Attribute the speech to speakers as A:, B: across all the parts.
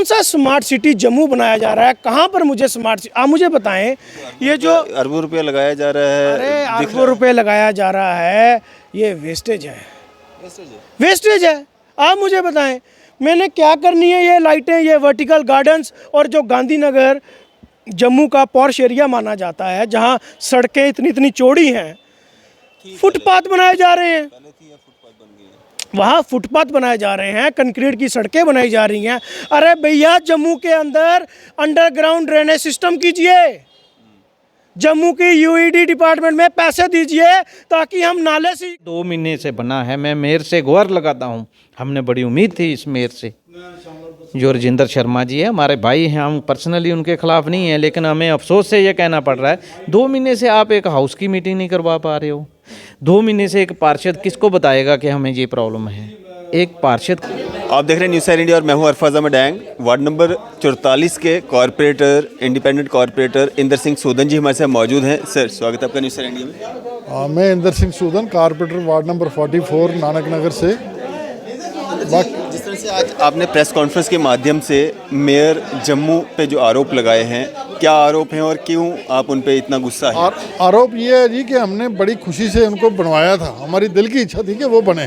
A: कौन सा smart city Jammu बनाया जा रहा है? कहाँ पर मुझे स्मार्ट सिटी, आप मुझे बताएं। ये जो
B: अरबों रुपया लगाया जा रहा है,
A: अरे अरबों रुपए लगाया जा रहा है, ये वेस्टेज है, वेस्टेज है। आप मुझे बताएं मैंने क्या करनी है? ये लाइटें, ये वर्टिकल गार्डन्स, और जो गांधीनगर जम्मू का पॉश एरिया माना जाता है, जहाँ सड़कें इतनी इतनी चौड़ी हैं, फुटपाथ बनाए जा रहे हैं, वहाँ फुटपाथ बनाए जा रहे हैं, कंक्रीट की सड़कें बनाई जा रही हैं। अरे भैया, जम्मू के अंदर अंडरग्राउंड ड्रेनेज सिस्टम कीजिए, जम्मू की यूईडी डिपार्टमेंट में पैसे दीजिए ताकि हम नाले से
C: 2 महीने से बना है। मैं मेयर से गुहार लगाता हूँ, हमने बड़ी उम्मीद थी इस मेयर से। जो राजेंद्र शर्मा जी है, हमारे भाई हैं, हम पर्सनली उनके खिलाफ नहीं हैं, लेकिन हमें अफसोस से ये कहना पड़ रहा है 2 महीने से आप एक हाउस की मीटिंग नहीं करवा पा रहे हो। 2 महीने से एक पार्षद किसको बताएगा कि हमें ये प्रॉब्लम है? एक पार्षद।
B: आप देख रहे हैं न्यूज़ सैर इंडिया और मैं हूं अरफाज अहमद डैंग। वार्ड नंबर 44 के corporator, independent corporator Inder Singh Sudan ji हमारे साथ मौजूद हैं। सर, स्वागत है आपका न्यूज़ सैर इंडिया में।
D: मैं Inder Singh Sudan, corporator ward number 44 Nanak Nagar से।
B: जिस तरह से आज आपने प्रेस कॉन्फ्रेंस के माध्यम से मेयर जम्मू पे जो आरोप लगाए हैं, क्या आरोप हैं और क्यों आप उन पे इतना गुस्सा है?
D: आरोप ये है जी कि हमने बड़ी खुशी से उनको बनवाया था, हमारी दिल की इच्छा थी कि वो बने,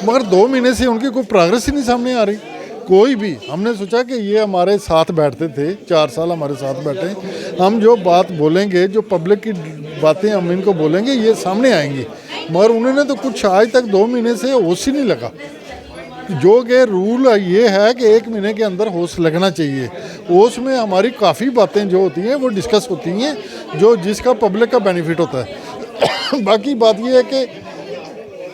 D: मगर 2 महीने से उनकी कोई प्रोग्रेस ही नहीं सामने आ रही कोई भी। हमने सोचा कि ये हमारे साथ बैठते थे, 4 साल हमारे साथ बैठे, हम जो बात बोलेंगे, जो पब्लिक की बातें हम इनको बोलेंगे, ये सामने आएंगी, मगर उन्होंने तो कुछ आज तक 2 महीने से होश ही नहीं लगा। जो कि रूल ये है कि 1 महीने के अंदर होश लगना चाहिए। होश में हमारी काफ़ी बातें जो होती हैं वो डिस्कस होती हैं, जो जिसका पब्लिक का बेनिफिट होता है। बाकी बात ये है कि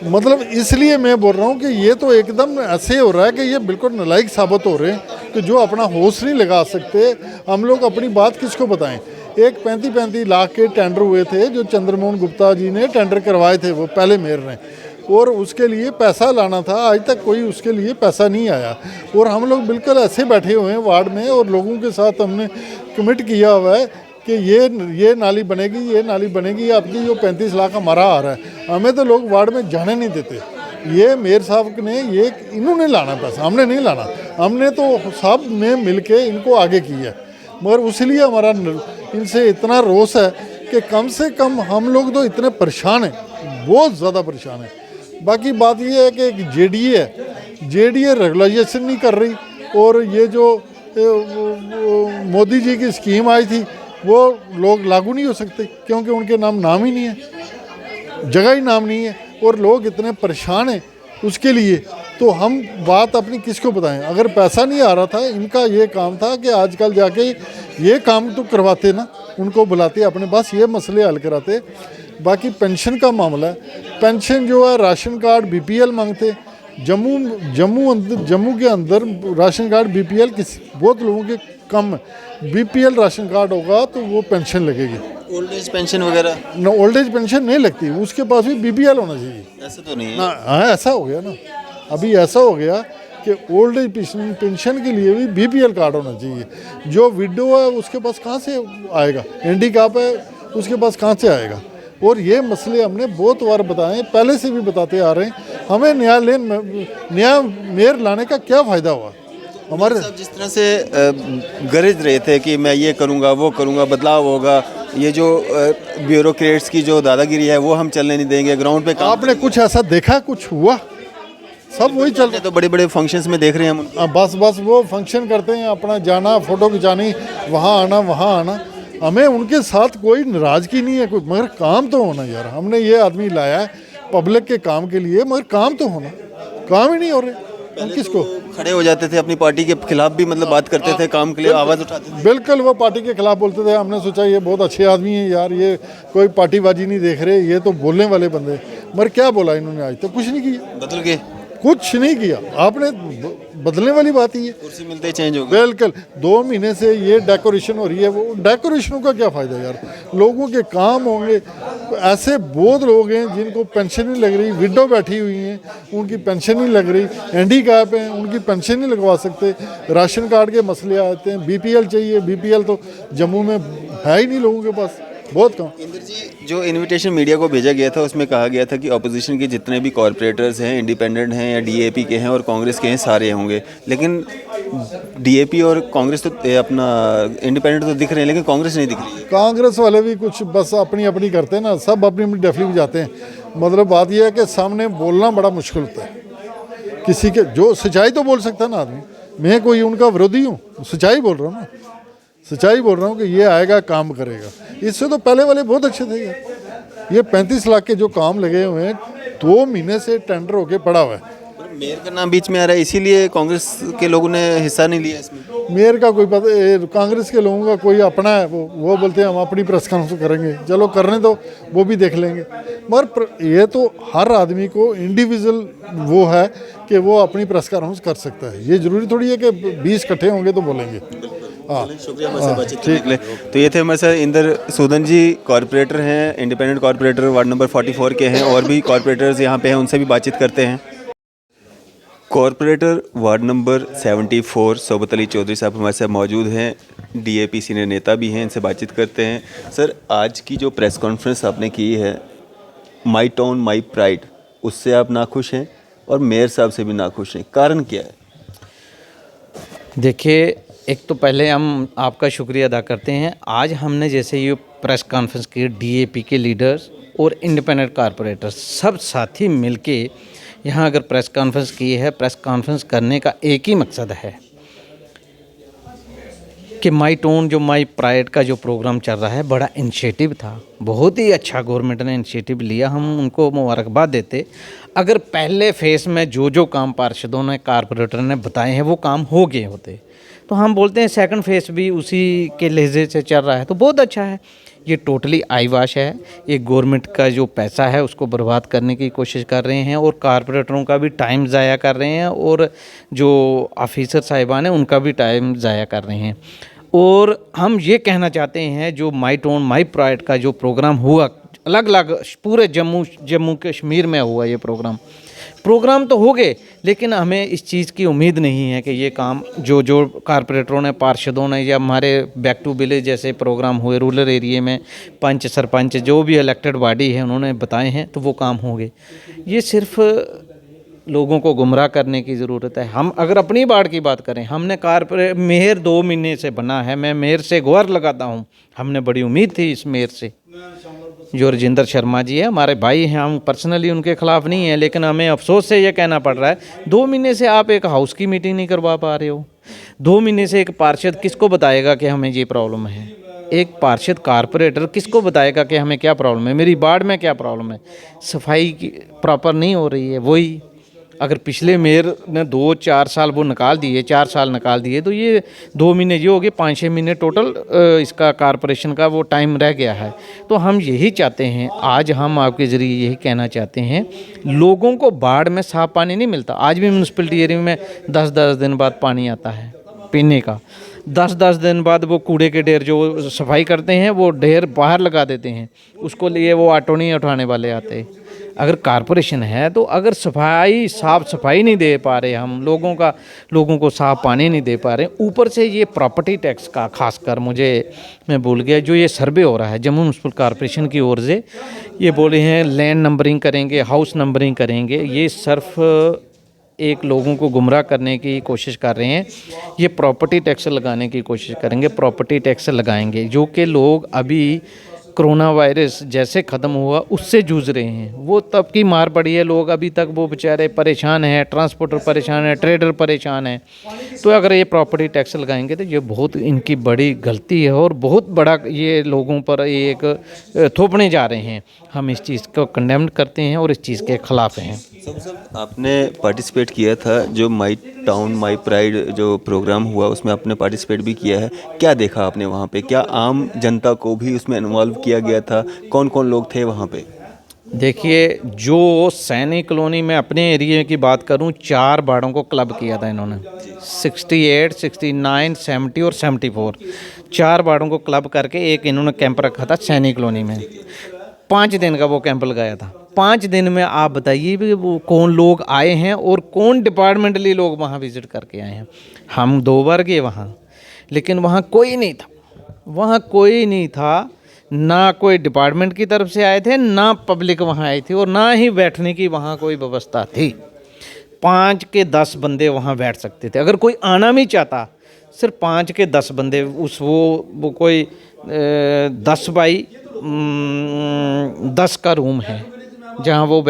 D: मतलब इसलिए मैं बोल रहा हूँ कि ये तो एकदम ऐसे हो रहा है कि ये बिल्कुल नालायक साबित हो रहे हैं कि जो अपना होश नहीं लगा सकते। हम लोग अपनी बात किसको बताएं? एक 35-35 लाख के टेंडर हुए थे जो चंद्रमोहन गुप्ता जी ने टेंडर करवाए थे, वो पहले मेयर ने, और उसके लिए पैसा लाना था, आज तक कोई उसके लिए पैसा नहीं आया। और हम लोग बिल्कुल ऐसे बैठे हुए हैं वार्ड में और लोगों के साथ हमने कमिट किया हुआ है कि ये नाली बनेगी, ये नाली बनेगी। आपकी जो 35 लाख हमारा आ रहा है, हमें तो लोग वार्ड में जाने नहीं देते। ये मेयर साहब ने ये इन्होंने लाना पैसा, हमने नहीं लाना, हमने तो सब ने मिल के इनको आगे किया। मगर उसलिए हमारा इनसे इतना रोष है कि कम से कम हम लोग तो इतने परेशान हैं, बहुत ज़्यादा परेशान हैं। बाकी बात ये है कि जेडीए रेगुलाइजेशन नहीं कर रही, और ये जो मोदी जी की स्कीम आई थी वो लोग लागू नहीं हो सकते क्योंकि उनके नाम ही नहीं है, जगह ही नाम नहीं है, और लोग इतने परेशान हैं उसके लिए। तो हम बात अपनी किसको बताएं? अगर पैसा नहीं आ रहा था, इनका ये काम था कि आजकल जाके ये काम तो करवाते ना, उनको बुलाते अपने पास, ये मसले हल कराते। बाकी पेंशन का मामला है, पेंशन जो है राशन कार्ड बीपीएल मांगते। जम्मू के अंदर राशन कार्ड बीपीएल बहुत लोगों के कम है। बीपीएल राशन कार्ड होगा तो वो पेंशन लगेगी।
B: ओल्ड एज पेंशन वगैरह
D: ना, ओल्ड एज पेंशन नहीं लगती, उसके पास भी बीपीएल होना चाहिए।
B: ऐसा तो नहीं है
D: ना, हाँ ऐसा हो गया ना, अभी ऐसा हो गया कि ओल्ड एज पेंशन के लिए भी बीपीएल कार्ड होना चाहिए। जो विडो है उसके पास कहाँ से आएगा? हैंडीकैप है उसके पास कहाँ से आएगा? और ये मसले हमने बहुत बार बताए, पहले से भी बताते आ रहे हैं। हमें नया मेयर लाने का क्या फ़ायदा हुआ? हमारे
B: जिस तरह से गरज रहे थे कि मैं ये करूँगा, वो करूँगा, बदलाव होगा, ये जो ब्यूरोक्रेट्स की जो दादागिरी है वो हम चलने नहीं देंगे, ग्राउंड पे काम।
D: आपने कुछ ऐसा देखा, कुछ हुआ? सब वही चल रहे।
B: तो बड़े बड़े फंक्शंस में देख रहे हैं हम।
D: बस वो फंक्शन करते हैं, अपना जाना, फ़ोटो खिंचानी, वहाँ आना। हमें उनके साथ कोई नाराज़गी नहीं है, मगर काम तो होना यार। हमने ये आदमी लाया है पब्लिक के काम के लिए, मगर काम तो होना, काम ही नहीं हो रहे। हम किसको
B: खड़े हो जाते थे, अपनी पार्टी के खिलाफ भी मतलब बात करते थे, काम के लिए आवाज़ उठाते थे।
D: बिल्कुल वो पार्टी के खिलाफ बोलते थे। हमने सोचा ये बहुत अच्छे आदमी हैं यार, ये कोई पार्टीबाजी नहीं देख रहे, ये तो बोलने वाले बंदे। मगर क्या बोला इन्होंने? आज तक कुछ नहीं किया,
B: बदल गए,
D: कुछ नहीं किया। आपने बदलने वाली बात ही है,
B: कुर्सी मिलते ही चेंज हो गए।
D: बिल्कुल 2 महीने से ये डेकोरेशन हो रही है, वो डेकोरेशनों का क्या फ़ायदा यार? लोगों के काम होंगे। ऐसे बहुत लोग हैं जिनको पेंशन नहीं लग रही, विडो बैठी हुई हैं उनकी पेंशन नहीं लग रही, हैंडीकैप हैं उनकी पेंशन नहीं लगवा सकते, राशन कार्ड के मसले आते हैं, बीपीएल चाहिए, बीपीएल तो जम्मू में है ही नहीं लोगों के पास। बहुत कम।
B: इंदर जी, जो इनविटेशन मीडिया को भेजा गया था उसमें कहा गया था कि ऑपोजिशन के जितने भी कॉरपोरेटर्स हैं, इंडिपेंडेंट हैं या डीएपी के हैं और कांग्रेस के हैं, सारे होंगे। लेकिन डीएपी और कांग्रेस तो अपना इंडिपेंडेंट तो दिख रहे हैं, लेकिन कांग्रेस नहीं दिख रही है।
D: कांग्रेस वाले भी कुछ बस अपनी अपनी करते हैं ना, सब अपनी अपनी डफली में जाते हैं। मतलब बात यह है कि सामने बोलना बड़ा मुश्किल होता है। किसी के जो सच्चाई तो बोल सकता है ना आदमी, मैं कोई उनका विरोधी हूँ, सच्चाई बोल रहा हूँ ना, सच्चाई बोल रहा हूँ कि ये आएगा काम करेगा। इससे तो पहले वाले बहुत अच्छे थे यार। ये 35 लाख के जो काम लगे हुए हैं 2 महीने से टेंडर होके पड़ा हुआ है।
B: मेयर का नाम बीच में आ रहा है, इसीलिए कांग्रेस के लोगों ने हिस्सा नहीं लिया इसमें।
D: मेयर का कोई पता, कांग्रेस के लोगों का कोई अपना है, वो बोलते हैं हम अपनी प्रेस कॉन्फ्रेंस करेंगे, चलो करने दो, वो भी देख लेंगे। मगर ये तो हर आदमी को इंडिविजुअल वो है कि वो अपनी प्रेस कॉन्फ्रेंस कर सकता है। ये जरूरी थोड़ी है कि 20 इकट्ठे होंगे तो बोलेंगे। हाँ,
B: शुक्रिया हमारे साथ बातचीत करने के लिए। तो ये थे हमारे साथ इंदर सूदन जी, कॉरपोरेटर हैं, इंडिपेंडेंट कॉरपोरेटर वार्ड नंबर 44 के हैं, और भी कॉरपोरेटर्स यहाँ पे हैं, उनसे भी बातचीत करते हैं। कॉरपोरेटर वार्ड नंबर 74 सोबत अली चौधरी साहब हमारे साथ मौजूद हैं, डीएपी सीनियर नेता भी हैं, इनसे बातचीत करते हैं। सर, आज की जो प्रेस कॉन्फ्रेंस आपने की है, माई टाउन माई प्राइड, उससे आप नाखुश हैं और मेयर साहब से भी नाखुश हैं, कारण क्या है?
C: देखिए, एक तो पहले हम आपका शुक्रिया अदा करते हैं। आज हमने जैसे ये प्रेस कॉन्फ्रेंस की, डीएपी के लीडर्स और इंडिपेंडेंट कॉरपोरेटर्स सब साथी मिलके यहाँ अगर प्रेस कॉन्फ्रेंस की है, प्रेस कॉन्फ्रेंस करने का एक ही मकसद है कि माई टोन जो माई प्राइड का जो प्रोग्राम चल रहा है, बड़ा इनिशिएटिव था, बहुत ही अच्छा गवर्नमेंट ने इनिशिएटिव लिया, हम उनको मुबारकबाद देते। अगर पहले फेस में जो काम पार्षदों ने, कॉरपोरेटर ने बताए हैं वो काम हो गए होते, तो हम बोलते हैं सेकंड फेस भी उसी के लहजे से चल रहा है तो बहुत अच्छा है। ये टोटली आईवाश है, ये गवर्नमेंट का जो पैसा है उसको बर्बाद करने की कोशिश कर रहे हैं और कॉरपोरेटरों का भी टाइम ज़ाया कर रहे हैं और जो ऑफिसर साहिबान हैं उनका भी टाइम ज़ाया कर रहे हैं। और हम ये कहना चाहते हैं, जो माई टोन माई प्राइड का जो प्रोग्राम हुआ, अलग अलग पूरे जम्मू कश्मीर में हुआ ये प्रोग्राम तो हो गए, लेकिन हमें इस चीज़ की उम्मीद नहीं है कि ये काम जो कॉरपोरेटरों ने, पार्षदों ने, या हमारे बैक टू विलेज जैसे प्रोग्राम हुए रूरल एरिया में, पंच सरपंच जो भी इलेक्टेड बॉडी है उन्होंने बताए हैं तो वो काम होंगे। ये सिर्फ लोगों को गुमराह करने की ज़रूरत है। हम अगर अपनी वार्ड की बात करें, हमने मेयर 2 महीने से बना है, मैं मेयर से गुहार लगाता हूँ, हमने बड़ी उम्मीद थी इस मेयर से। जो रजिंदर शर्मा जी है, हमारे भाई हैं, हम पर्सनली उनके ख़िलाफ़ नहीं हैं, लेकिन हमें अफसोस से ये कहना पड़ रहा है 2 महीने से आप एक हाउस की मीटिंग नहीं करवा पा रहे हो। 2 महीने से एक पार्षद किसको बताएगा कि हमें ये प्रॉब्लम है? एक पार्षद कॉरपोरेटर किसको बताएगा कि हमें क्या प्रॉब्लम है, मेरी वार्ड में क्या प्रॉब्लम है? सफाई की प्रॉपर नहीं हो रही है। वही अगर पिछले मेयर ने 2-4 साल वो निकाल दिए, 4 साल निकाल दिए, तो ये 2 महीने ये हो गए, 5-6 महीने टोटल इसका कॉरपोरेशन का वो टाइम रह गया है। तो हम यही चाहते हैं, आज हम आपके ज़रिए यही कहना चाहते हैं, लोगों को बाढ़ में साफ पानी नहीं मिलता। आज भी म्यूनसिपलिटी एरिया में 10-10 दिन बाद पानी आता है पीने का। 10-10 दिन बाद वो कूड़े के ढेर जो सफाई करते हैं वो ढेर बाहर लगा देते हैं, उसको लिए वो ऑटो नहीं उठाने वाले आते। अगर कॉरपोरेशन है तो अगर साफ़ सफाई नहीं दे पा रहे, हम लोगों को साफ़ पानी नहीं दे पा रहे, ऊपर से ये प्रॉपर्टी टैक्स का, खासकर मैं भूल गया, जो ये सर्वे हो रहा है जम्मू म्यूनसिपल कॉरपोरेशन की ओर से, ये बोले हैं लैंड नंबरिंग करेंगे, हाउस नंबरिंग करेंगे, ये सिर्फ एक लोगों को गुमराह करने की कोशिश कर रहे हैं। ये प्रॉपर्टी टैक्स लगाने की कोशिश करेंगे, प्रॉपर्टी टैक्स लगाएंगे, जो कि लोग अभी कोरोना वायरस जैसे ख़त्म हुआ उससे जूझ रहे हैं, वो तब की मार पड़ी है। लोग अभी तक वो बेचारे परेशान हैं, ट्रांसपोर्टर परेशान है, ट्रेडर परेशान है। तो अगर ये प्रॉपर्टी टैक्स लगाएंगे तो ये बहुत इनकी बड़ी गलती है और बहुत बड़ा ये लोगों पर एक थोपने जा रहे हैं। हम इस चीज़ को कंडेम करते हैं और इस चीज़ के ख़िलाफ़ हैं।
B: आपने पार्टिसिपेट किया था जो माई टाउन माई प्राइड जो प्रोग्राम हुआ, उसमें आपने पार्टिसिपेट भी किया है, क्या देखा आपने वहाँ पे? क्या आम जनता को भी उसमें इन्वॉल्व किया गया था? कौन कौन लोग थे वहाँ पे?
C: देखिए, जो सैनिक कॉलोनी में अपने एरिया की बात करूं, 4 वार्डों को क्लब किया था इन्होंने, 68, 69, 70 और 74, 4 वार्डों को क्लब करके एक इन्होंने कैंप रखा था सैनिक कॉलोनी में। 5 दिन का वो कैंप लगाया था। 5 दिन में आप बताइए भी वो कौन लोग आए हैं और कौन डिपार्टमेंटली लोग वहाँ विज़िट करके आए हैं। हम 2 बार गए वहाँ, लेकिन वहाँ कोई नहीं था, ना कोई डिपार्टमेंट की तरफ से आए थे, ना पब्लिक वहाँ आई थी, और ना ही बैठने की वहाँ कोई व्यवस्था थी। 5 के 10 बंदे वहाँ बैठ सकते थे। अगर कोई आना भी चाहता, सिर्फ 5 के 10 बंदे, उस वो कोई 10 बाई 10 का रूम है जहाँ वो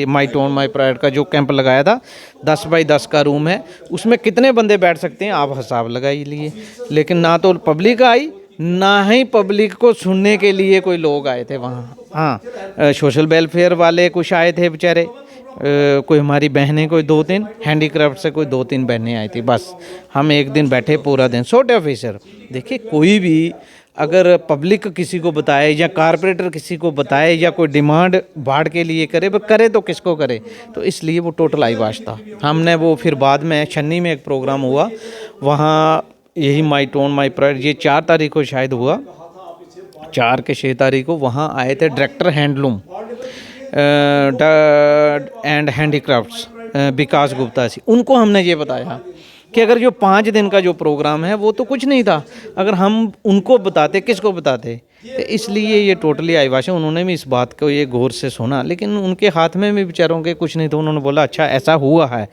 C: माई टोन माई प्राइड का जो कैंप लगाया था, 10 बाई 10 का रूम है। उसमें कितने बंदे बैठ सकते हैं आप हिसाब लगा ही लिए। लेकिन ना तो पब्लिक आई, ना ही पब्लिक को सुनने के लिए कोई लोग आए थे वहाँ। हाँ, सोशल वेलफेयर वाले कुछ आए थे बेचारे, कोई हमारी बहनें, कोई 2-3 हैंडीक्राफ्ट से कोई 2-3 बहनें आई थी, बस। हम एक दिन बैठे पूरा दिन। छोटे ऑफिसर, देखिए कोई भी अगर पब्लिक किसी को बताए या कारपोरेटर किसी को बताए या कोई डिमांड बाढ़ के लिए करे, वो करे तो किसको करे। तो इसलिए वो टोटल आईवाश था। हमने वो फिर बाद में छन्नी में एक प्रोग्राम हुआ, वहाँ यही माई टोन माई प्राइड, ये 4 तारीख को शायद हुआ, 4 के 6 तारीख को वहाँ आए थे डायरेक्टर हैंडलूम एंड हैंडीक्राफ्ट्स विकास गुप्ता जी। उनको हमने ये बताया कि अगर जो 5 दिन का जो प्रोग्राम है वो तो कुछ नहीं था, अगर हम उनको बताते, किसको बताते। तो इसलिए ये टोटली आईवाश है। उन्होंने भी इस बात को ये गौर से सुना, लेकिन उनके हाथ में भी बेचारों के कुछ नहीं था। उन्होंने बोला अच्छा ऐसा हुआ है।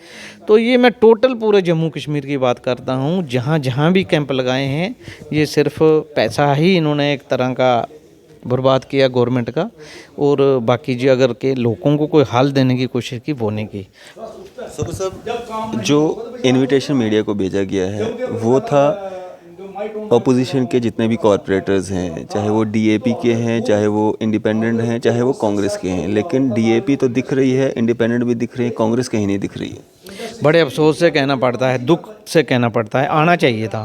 C: तो ये मैं टोटल पूरे जम्मू कश्मीर की बात करता हूँ, जहाँ जहाँ भी कैंप लगाए हैं, ये सिर्फ पैसा ही इन्होंने एक तरह का बर्बाद किया गवर्नमेंट का, और बाकी जो अगर के लोगों को कोई हाल देने की कोशिश की वो नहीं की।
B: सब जो इनविटेशन मीडिया को भेजा गया है वो था अपोजिशन के जितने भी कॉरपोरेटर्स हैं, चाहे वो डीएपी के हैं, चाहे वो इंडिपेंडेंट हैं, चाहे वो कांग्रेस के हैं। लेकिन डीएपी तो दिख रही है, इंडिपेंडेंट भी दिख रही है, कांग्रेस कहीं नहीं दिख रही है।
C: बड़े अफसोस से कहना पड़ता है, दुख से कहना पड़ता है, आना चाहिए था।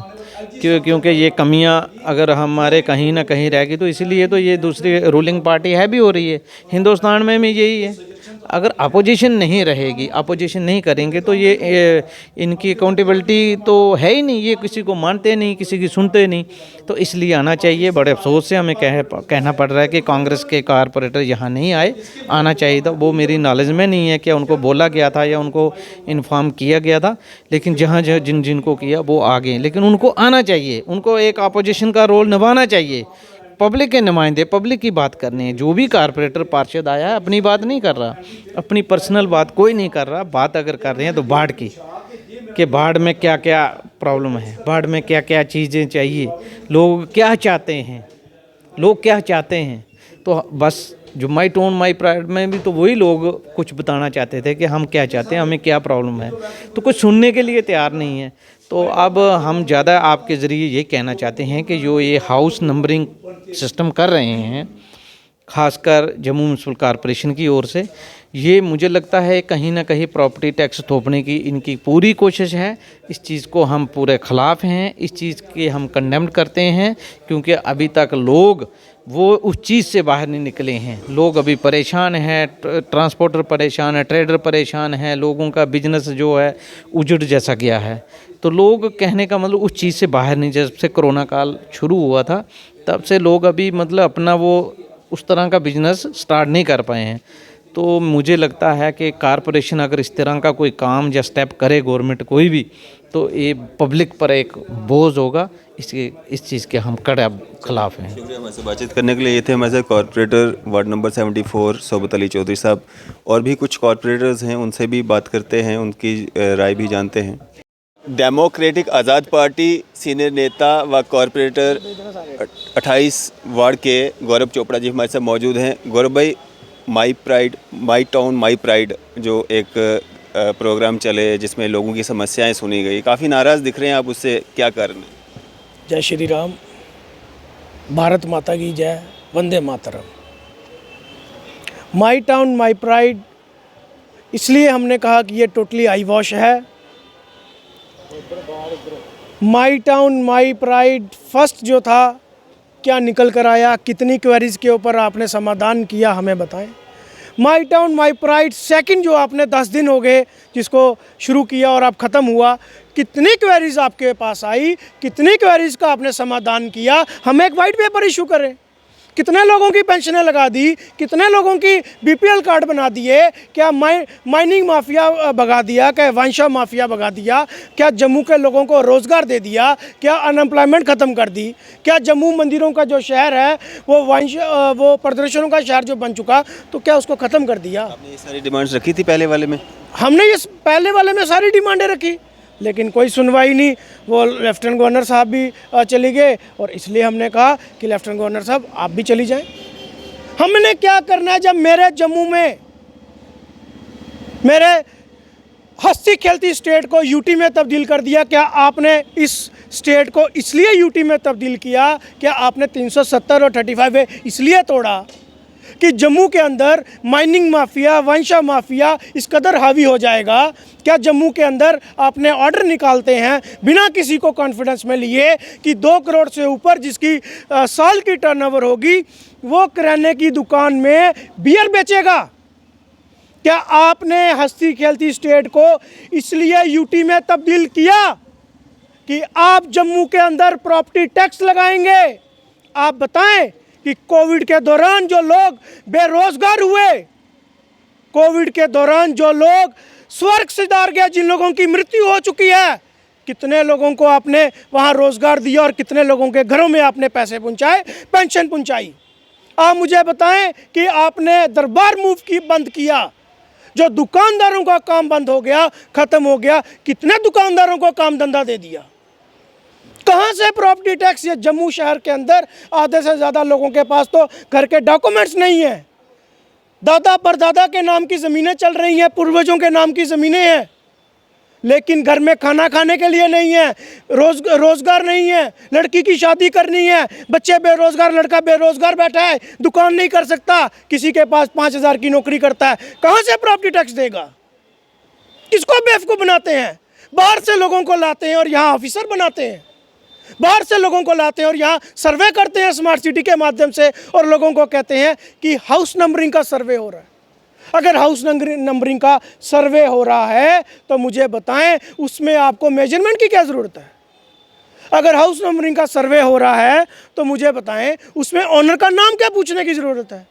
C: क्योंकि ये कमियां अगर हमारे कहीं ना कहीं रहेगी तो इसीलिए तो ये दूसरी रूलिंग पार्टी है भी हो रही है। हिंदुस्तान में भी यही है। अगर अपोजिशन नहीं रहेगी, अपोजिशन नहीं करेंगे तो ये इनकी अकाउंटेबिलिटी तो है ही नहीं, ये किसी को मानते नहीं, किसी की सुनते नहीं। तो इसलिए आना चाहिए। बड़े अफसोस से हमें कहना पड़ रहा है कि कांग्रेस के कारपोरेटर यहाँ नहीं आए, आना चाहिए था। वो मेरी नॉलेज में नहीं है कि उनको बोला गया था या उनको इन्फॉर्म किया गया था, लेकिन जहाँ जहाँ जिनको किया वो आ गए। लेकिन उनको आना चाहिए, उनको एक अपोजिशन का रोल निभाना चाहिए। पब्लिक के नुमाइंदे, पब्लिक की बात करनी है। जो भी कारपोरेटर पार्षद आया है अपनी बात नहीं कर रहा, अपनी पर्सनल बात कोई नहीं कर रहा। बात अगर कर रहे हैं तो बाढ़ की, कि बाढ़ में क्या क्या प्रॉब्लम है, बाढ़ में क्या क्या चीज़ें चाहिए, लोग क्या चाहते हैं, लोग क्या चाहते हैं। तो बस जो माई टोन माई प्राइड में भी तो वही लोग कुछ बताना चाहते थे कि हम क्या चाहते हैं, हमें क्या प्रॉब्लम है। तो कुछ सुनने के लिए तैयार नहीं है। तो अब हम ज़्यादा आपके ज़रिए ये कहना चाहते हैं कि जो ये हाउस नंबरिंग सिस्टम कर रहे हैं, ख़ासकर जम्मू म्यूनसिपल कॉरपोरेशन की ओर से, ये मुझे लगता है कहीं ना कहीं प्रॉपर्टी टैक्स थोपने की इनकी पूरी कोशिश है। इस चीज़ को हम पूरे ख़िलाफ़ हैं, इस चीज़ के हम कंडेम करते हैं, क्योंकि अभी तक लोग वो उस चीज़ से बाहर नहीं निकले हैं। लोग अभी परेशान हैं, ट्रांसपोर्टर परेशान है, ट्रेडर परेशान है, लोगों का बिजनेस जो है उजड़ जैसा गया है। तो लोग कहने का मतलब उस चीज़ से बाहर नहीं, जब से कोरोना काल शुरू हुआ था तब से लोग अभी मतलब अपना वो उस तरह का बिजनेस स्टार्ट नहीं कर पाए हैं। तो मुझे लगता है कि कारपोरेशन अगर इस तरह का कोई काम या स्टेप करे, गवर्नमेंट कोई भी, तो ये पब्लिक पर एक बोझ होगा। इस चीज़ के हम कड़े खिलाफ हैं।
B: शुक्रिया हमारे से बातचीत करने के लिए। ये थे हमारे साथ कॉरपोरेटर वार्ड नंबर 74 सोबत अली चौधरी साहब। और भी कुछ कॉरपोरेटर्स हैं, उनसे भी बात करते हैं, उनकी राय भी जानते हैं। डेमोक्रेटिक आज़ाद पार्टी सीनियर नेता व कॉरपोरेटर 28 वार्ड के गौरव चोपड़ा जी हमारे साथ मौजूद हैं। गौरव भाई, my pride, my town my pride जो एक प्रोग्राम चले जिसमें लोगों की समस्याएं सुनी गई, काफ़ी नाराज़ दिख रहे हैं आप, उससे क्या कारण है?
A: जय श्री राम, भारत माता की जय, वंदे मातरम। माई टाउन माई प्राइड इसलिए हमने कहा कि ये टोटली आई वॉश है। माई टाउन माई प्राइड फर्स्ट जो था, क्या निकल कर आया, कितनी क्वेरीज के ऊपर आपने समाधान किया, हमें बताएं। माई टाउन माई प्राइड सेकंड जो आपने 10 दिन हो गए जिसको शुरू किया और अब ख़त्म हुआ, कितनी क्वेरीज आपके पास आई, कितनी क्वेरीज का आपने समाधान किया, हम एक वाइट पेपर इशू करें। कितने लोगों की पेंशनें लगा दी, कितने लोगों की बीपीएल कार्ड बना दिए, क्या माइनिंग माफिया भगा दिया, क्या वांशा माफिया भगा दिया, क्या जम्मू के लोगों को रोज़गार दे दिया, क्या अनएम्प्लॉयमेंट ख़त्म कर दी, क्या जम्मू मंदिरों का जो शहर है वो प्रदर्शनों का शहर जो बन चुका, तो क्या उसको ख़त्म कर दिया।
B: आपने ये सारी डिमांड्स रखी थी पहले वाले में?
A: हमने ये पहले वाले में सारी डिमांडें रखी, लेकिन कोई सुनवाई नहीं। वो लेफ्टिनेंट गवर्नर साहब भी चले गए, और इसलिए हमने कहा कि लेफ्टिनेंट गवर्नर साहब आप भी चली जाएं। हमने क्या करना है, जब मेरे जम्मू में मेरे हंसती खेलती स्टेट को यूटी में तब्दील कर दिया, क्या आपने इस स्टेट को इसलिए यूटी में तब्दील किया, क्या आपने 370 और 35A इसलिए तोड़ा कि जम्मू के अंदर माइनिंग माफिया, वंशा माफिया इस कदर हावी हो जाएगा? क्या जम्मू के अंदर आपने ऑर्डर निकालते हैं बिना किसी को कॉन्फिडेंस में लिए कि 2 करोड़ से ऊपर जिसकी साल की टर्नओवर होगी वो किराने की दुकान में बियर बेचेगा? क्या आपने हंसती खेलती स्टेट को इसलिए यूटी में तब्दील किया कि आप जम्मू के अंदर प्रॉपर्टी टैक्स लगाएंगे? आप बताएं कि कोविड के दौरान जो लोग बेरोजगार हुए, कोविड के दौरान जो लोग स्वर्ग सिधार गया, जिन लोगों की मृत्यु हो चुकी है, कितने लोगों को आपने वहां रोजगार दिया और कितने लोगों के घरों में आपने पैसे पहुंचाए, पेंशन पहुंचाई? आप मुझे बताएं कि आपने दरबार मूव की बंद किया, जो दुकानदारों का काम बंद हो गया, खत्म हो गया, कितने दुकानदारों को काम धंधा दे दिया? कहाँ से प्रॉपर्टी टैक्स? ये जम्मू शहर के अंदर आधे से ज़्यादा लोगों के पास तो घर के डॉक्यूमेंट्स नहीं है। दादा परदादा के नाम की ज़मीनें चल रही हैं, पूर्वजों के नाम की ज़मीनें हैं, लेकिन घर में खाना खाने के लिए नहीं है, रोज़गार नहीं है, लड़की की शादी करनी है, बच्चे बेरोज़गार, लड़का बेरोज़गार बैठा है, दुकान नहीं कर सकता, किसी के पास 5,000 की नौकरी करता है, कहाँ से प्रॉपर्टी टैक्स देगा? किसको बेवकूफ़ बनाते हैं? बाहर से लोगों को लाते हैं और यहाँ ऑफिसर बनाते हैं, बाहर से लोगों को लाते हैं और यहाँ सर्वे करते हैं स्मार्ट सिटी के माध्यम से, और लोगों को कहते हैं कि हाउस नंबरिंग का सर्वे हो रहा है। अगर हाउस नंबरिंग का सर्वे हो रहा है तो मुझे बताएं उसमें आपको मेजरमेंट की क्या ज़रूरत है? अगर हाउस नंबरिंग का सर्वे हो रहा है तो मुझे बताएं उसमें ऑनर का नाम क्या पूछने की ज़रूरत है?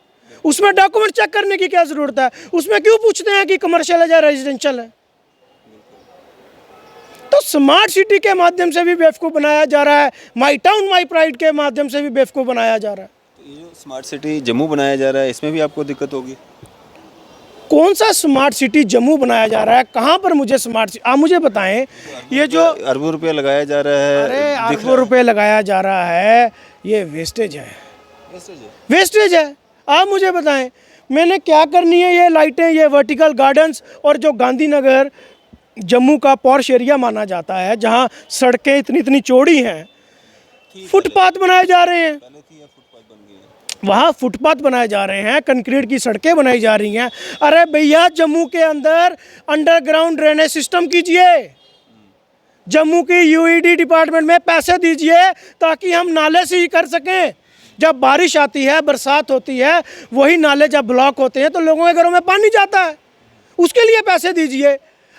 A: उसमें डॉक्यूमेंट चेक करने की क्या ज़रूरत है? उसमें क्यों पूछते हैं कि कमर्शियल है या रेजिडेंशियल है? तो स्मार्ट सिटी के माध्यम से भी बेवकूफ़ बनाया जा रहा है, माई टाउन माई प्राइड के माध्यम से भी बेवकूफ़ बनाया जा रहा है।
B: तो ये जो स्मार्ट सिटी जम्मू बनाया जा रहा है, इसमें भी आपको दिक्कत होगी?
A: कौन सा स्मार्ट सिटी जम्मू बनाया जा रहा है? कहाँ पर मुझे स्मार्ट सिटी, आप मुझे बताएं। ये जो
B: अरबों रुपया लगाया जा रहा है,
A: अरे अरबों रुपए लगाया जा रहा है, ये वेस्टेज है, वेस्टेज है। आप मुझे बताएं मैंने क्या करनी है? ये लाइटें, ये वर्टिकल गार्डन्स, और जो गांधीनगर जम्मू का पॉश एरिया माना जाता है, जहाँ सड़कें इतनी इतनी चौड़ी हैं, फुटपाथ बनाए जा रहे हैं, वहाँ फुटपाथ बनाए जा रहे हैं, कंक्रीट की सड़कें बनाई जा रही हैं। अरे भैया, जम्मू के अंदर अंडरग्राउंड ड्रेनेज सिस्टम कीजिए, जम्मू की यूईडी डिपार्टमेंट में पैसे दीजिए ताकि हम नाले से ही कर सकें। जब बारिश आती है, बरसात होती है, वही नाले जब ब्लॉक होते हैं तो लोगों के घरों में पानी जाता है, उसके लिए पैसे दीजिए।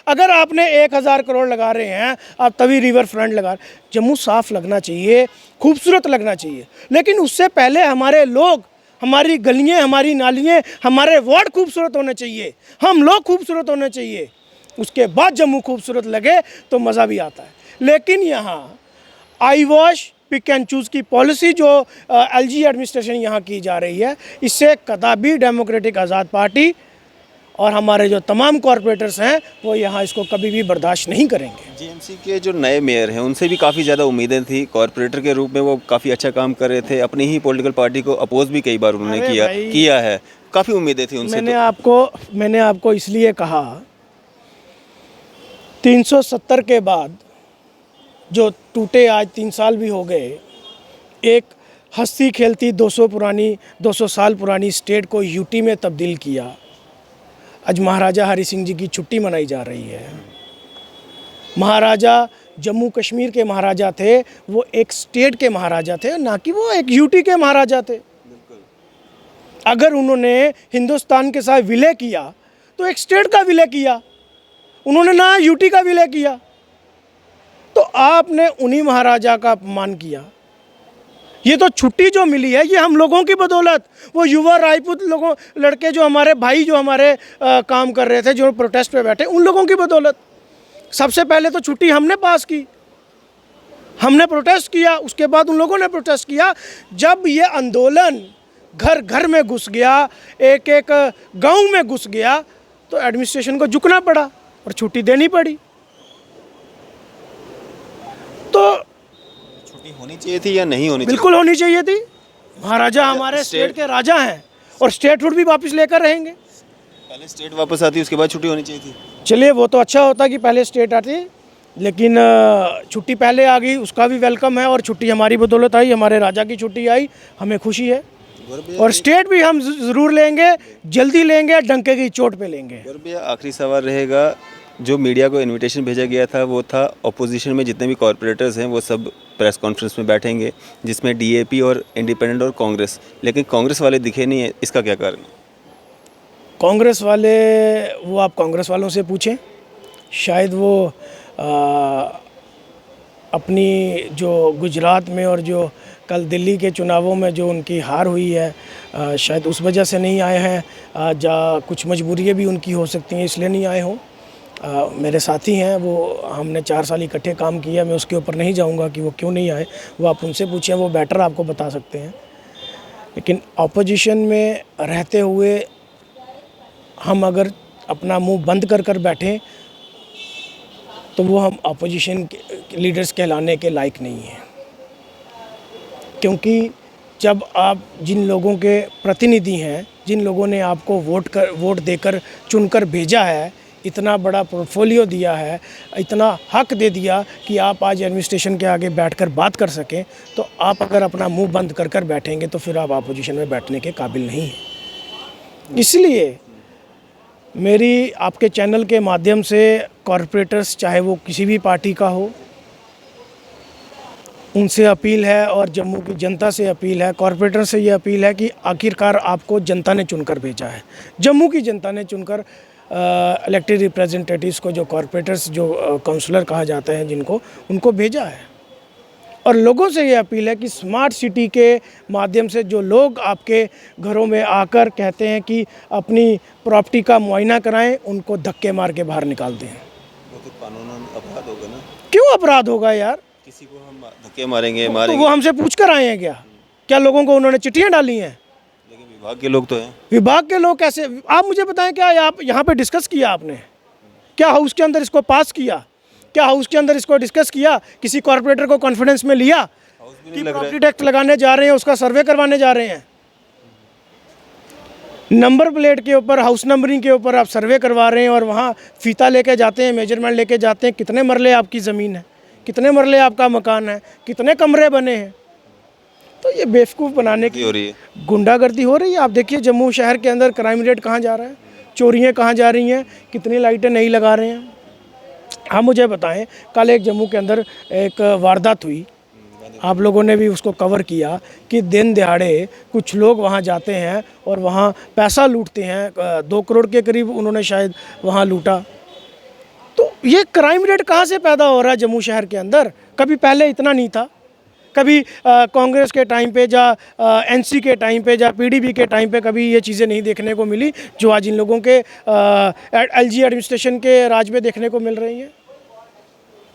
A: अगर आपने 1,000 करोड़ लगा रहे हैं, आप तभी रिवर फ्रंट लगा, जम्मू साफ़ लगना चाहिए, खूबसूरत लगना चाहिए, लेकिन उससे पहले हमारे लोग, हमारी गलियाँ, हमारी नालियाँ, हमारे वार्ड खूबसूरत होने चाहिए, हम लोग खूबसूरत होने चाहिए, उसके बाद जम्मू खूबसूरत लगे तो मज़ा भी आता है। लेकिन यहाँ आई वॉश पिक एंड चूज़ की पॉलिसी जो एलजी एडमिनिस्ट्रेशन यहाँ की जा रही है, इससे कदापि डेमोक्रेटिक आज़ाद पार्टी और हमारे जो तमाम कॉरपोरेटर्स हैं वो यहाँ इसको कभी भी बर्दाश्त नहीं करेंगे।
B: जीएमसी के जो नए मेयर हैं उनसे भी काफ़ी ज़्यादा उम्मीदें थी, कॉरपोरेटर के रूप में वो काफ़ी अच्छा काम कर रहे थे, अपनी ही पॉलिटिकल पार्टी को अपोज भी कई बार उन्होंने किया है, काफ़ी उम्मीदें थी उनसे।
A: मैंने आपको इसलिए कहा 370 के बाद जो टूटे आज 3 साल भी हो गए, एक हंसती खेलती 200 साल पुरानी स्टेट को यूटी में तब्दील किया। आज महाराजा हरि सिंह जी की छुट्टी मनाई जा रही है। महाराजा जम्मू कश्मीर के महाराजा थे, वो एक स्टेट के महाराजा थे, ना कि वो एक यूटी के महाराजा थे। अगर उन्होंने हिंदुस्तान के साथ विलय किया तो एक स्टेट का विलय किया, उन्होंने ना यूटी का विलय किया। तो आपने उन्हीं महाराजा का अपमान किया। ये तो छुट्टी जो मिली है ये हम लोगों की बदौलत, वो युवा राजपूत लोगों लड़के जो हमारे भाई जो हमारे काम कर रहे थे, जो प्रोटेस्ट पे बैठे, उन लोगों की बदौलत। सबसे पहले तो छुट्टी हमने पास की, हमने प्रोटेस्ट किया, उसके बाद उन लोगों ने प्रोटेस्ट किया। जब ये आंदोलन घर घर में घुस गया, एक एक गांव में घुस गया, तो एडमिनिस्ट्रेशन को झुकना पड़ा और छुट्टी देनी पड़ी। तो
B: छुट्टी होनी चाहिए थी या नहीं होनी चाहिए?
A: बिल्कुल होनी चाहिए थी। महाराजा हमारे स्टेट के राजा हैं और स्टेटहुड भी वापस लेकर रहेंगे।
B: पहले स्टेट वापस आती, उसके बाद छुट्टी होनी चाहिए थी।
A: चलिए वो तो अच्छा होता कि पहले स्टेट आती, लेकिन छुट्टी पहले आ गई, उसका भी वेलकम है। और छुट्टी हमारी बदौलत आई, हमारे राजा की छुट्टी आई, हमें खुशी है। और स्टेट भी हम ज़रूर लेंगे, जल्दी लेंगे, डंके की चोट पे लेंगे।
B: और भैया आखिरी सवाल रहेगा, जो मीडिया को इनविटेशन भेजा गया था वो था ऑपोजिशन में जितने भी कॉरपोरेटर्स हैं वो सब प्रेस कॉन्फ्रेंस में बैठेंगे, जिसमें डीएपी और इंडिपेंडेंट और कांग्रेस, लेकिन कांग्रेस वाले दिखे नहीं है, इसका क्या कारण है?
A: कांग्रेस वाले, वो आप कांग्रेस वालों से पूछें, शायद वो अपनी जो गुजरात में और जो कल दिल्ली के चुनावों में जो उनकी हार हुई है, शायद उस वजह से नहीं आए हैं। जा कुछ मजबूरियाँ भी उनकी हो सकती हैं, इसलिए नहीं आए हों। मेरे साथी हैं, वो हमने 4 साल इकट्ठे काम किया, मैं उसके ऊपर नहीं जाऊंगा कि वो क्यों नहीं आए, वो आप उनसे पूछें, वो बेटर आपको बता सकते हैं। लेकिन अपोजिशन में रहते हुए हम अगर अपना मुंह बंद कर कर बैठें तो वो हम अपोजिशन लीडर्स कहलाने के लायक नहीं हैं। क्योंकि जब आप जिन लोगों के प्रतिनिधि हैं, जिन लोगों ने आपको वोट देकर चुनकर भेजा है, इतना बड़ा पोर्टफोलियो दिया है, इतना हक दे दिया कि आप आज एडमिनिस्ट्रेशन के आगे बैठकर बात कर सकें, तो आप अगर अपना मुंह बंद कर कर बैठेंगे तो फिर आप अपोजिशन में बैठने के काबिल नहीं हैं। इसलिए मेरी आपके चैनल के माध्यम से कॉरपोरेटर्स, चाहे वो किसी भी पार्टी का हो, उनसे अपील है और जम्मू की जनता से अपील है, कॉरपोरेटर से ये अपील है कि आखिरकार आपको जनता ने चुनकर भेजा है, जम्मू की जनता ने चुनकर इलेक्टेड रिप्रेजेंटेटिव्स को, जो कॉरपोरेटर्स, जो काउंसलर कहा जाते हैं जिनको, उनको भेजा है। और लोगों से ये अपील है कि स्मार्ट सिटी के माध्यम से जो लोग आपके घरों में आकर कहते हैं कि अपनी प्रॉपर्टी का मुआयना कराएं, उनको धक्के मार के बाहर निकाल दें।
B: वो तो कानूनन अपराध होगा ना?
A: क्यों अपराध होगा यार?
B: किसी को हम धक्के मारेंगे
A: तो वो हमसे पूछ कर आए हैं क्या? क्या लोगों को उन्होंने चिट्ठियाँ डाली हैं?
B: लेकिन विभाग के लोग तो हैं।
A: विभाग के लोग कैसे? आप मुझे बताएं, क्या आप यहाँ पे डिस्कस किया आपने? क्या हाउस के अंदर इसको पास किया? क्या हाउस के अंदर इसको डिस्कस किया? किसी कॉर्पोरेटर को कॉन्फिडेंस में लिया कि प्रॉपर्टी टैक्स लगाने जा रहे हैं, उसका सर्वे करवाने जा रहे हैं? नंबर प्लेट के ऊपर, हाउस नंबरिंग के ऊपर आप सर्वे करवा रहे हैं और वहाँ फीता लेके जाते हैं, मेजरमेंट लेके जाते हैं, कितने मरले आपकी ज़मीन है, कितने मरले आपका मकान है, कितने कमरे बने हैं। तो ये बेवकूफ़ बनाने की
B: हो रही है,
A: गुंडागर्दी हो रही है। आप देखिए जम्मू शहर के अंदर क्राइम रेट कहाँ जा रहा है, चोरियाँ कहाँ जा रही हैं, कितनी लाइटें नहीं लगा रहे हैं। हाँ मुझे बताएं, कल एक जम्मू के अंदर एक वारदात हुई, आप लोगों ने भी उसको कवर किया कि दिन दिहाड़े कुछ लोग वहाँ जाते हैं और वहाँ पैसा लूटते हैं, 2 करोड़ के करीब उन्होंने शायद वहाँ लूटा। तो ये क्राइम रेट कहाँ से पैदा हो रहा है जम्मू शहर के अंदर? कभी पहले इतना नहीं था। कभी कांग्रेस के टाइम पे या एनसी के टाइम पे या पीडीपी के टाइम पे कभी ये चीज़ें नहीं देखने को मिली जो आज इन लोगों के एलजी एडमिनिस्ट्रेशन के राज में देखने को मिल रही हैं।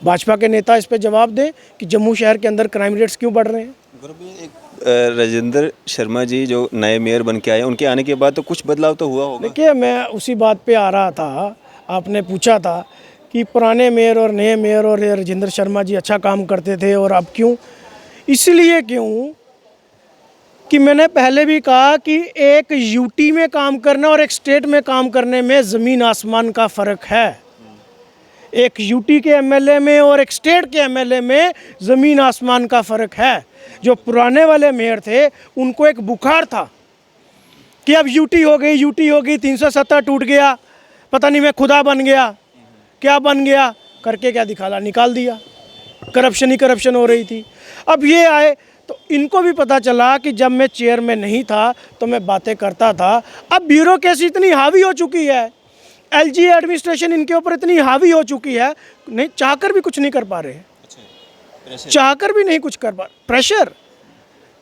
A: भाजपा के नेता इस पे जवाब दें कि जम्मू शहर के अंदर क्राइम रेट्स क्यों बढ़ रहे हैं।
B: एक राजेंद्र शर्मा जी जो नए मेयर बन के आए, उनके आने के बाद तो कुछ बदलाव तो हुआ होगा।
A: देखिए मैं उसी बात पे आ रहा था, आपने पूछा था कि पुराने मेयर और नए मेयर और राजेंद्र शर्मा जी अच्छा काम करते थे और अब क्यों? इसलिए क्यों कि मैंने पहले भी कहा कि एक यूटी में काम करना और एक स्टेट में काम करने में ज़मीन आसमान का फ़र्क है। एक यूटी के एमएलए में और एक स्टेट के एमएलए में ज़मीन आसमान का फ़र्क है। जो पुराने वाले मेयर थे उनको एक बुखार था कि अब यूटी हो गई, 370 टूट गया, पता नहीं मैं खुदा बन गया, क्या बन गया, करके क्या दिखाला, निकाल दिया। करप्शन ही करप्शन हो रही थी। अब ये आए तो इनको भी पता चला कि जब मैं चेयर में नहीं था तो मैं बातें करता था। अब ब्यूरोक्रेसी इतनी हावी हो चुकी है, एलजी एडमिनिस्ट्रेशन इनके ऊपर इतनी हावी हो चुकी है, नहीं चाहकर भी कुछ नहीं कर पा रहे, चाहकर भी नहीं कुछ कर पा। प्रेशर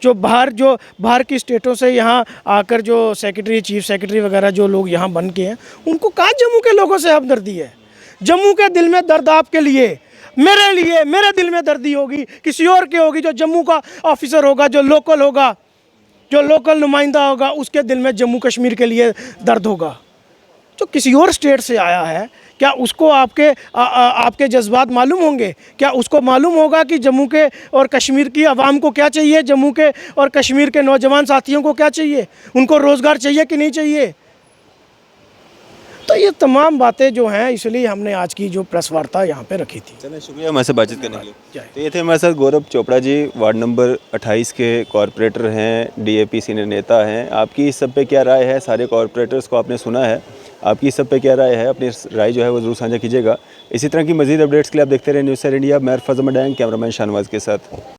A: जो बाहर की स्टेटों से यहाँ आकर जो सेक्रेटरी, चीफ सेक्रेटरी वगैरह जो लोग यहाँ बन के हैं, उनको कहाँ जम्मू के लोगों से हमदर्दी है? जम्मू के दिल में दर्द आपके लिए, मेरे लिए, मेरे दिल में दर्दी होगी, किसी और के होगी। जो जम्मू का ऑफिसर होगा, जो लोकल होगा, जो लोकल नुमाइंदा होगा, उसके दिल में जम्मू कश्मीर के लिए दर्द होगा। जो किसी और स्टेट से आया है, क्या उसको आपके जज्बात मालूम होंगे? क्या उसको मालूम होगा कि जम्मू के और कश्मीर की आवाम को क्या चाहिए? जम्मू के और कश्मीर के नौजवान साथियों को क्या चाहिए? उनको रोज़गार चाहिए कि नहीं चाहिए? तो ये तमाम बातें जो हैं, इसलिए हमने आज की जो प्रेस वार्ता यहाँ पे रखी थी।
B: चलिए, शुक्रिया हमारे से बातचीत करने के लिए। तो ये थे हमारे साथ गौरव चोपड़ा जी, वार्ड नंबर 28 के कॉरपोरेटर हैं, डीएपी सीनियर नेता हैं। आपकी इस सब पे क्या राय है? सारे कॉरपोरेटर्स को आपने सुना है, आपकी इस सब पे क्या राय है? अपनी राय जो है वो ज़रूर साझा कीजिएगा। इसी तरह की मज़ीद अपडेट्स के लिए आप देखते रहे न्यूज़ सर इंडिया। मैं फजल मडैंग, कैमरामैन शाहनवाज के साथ।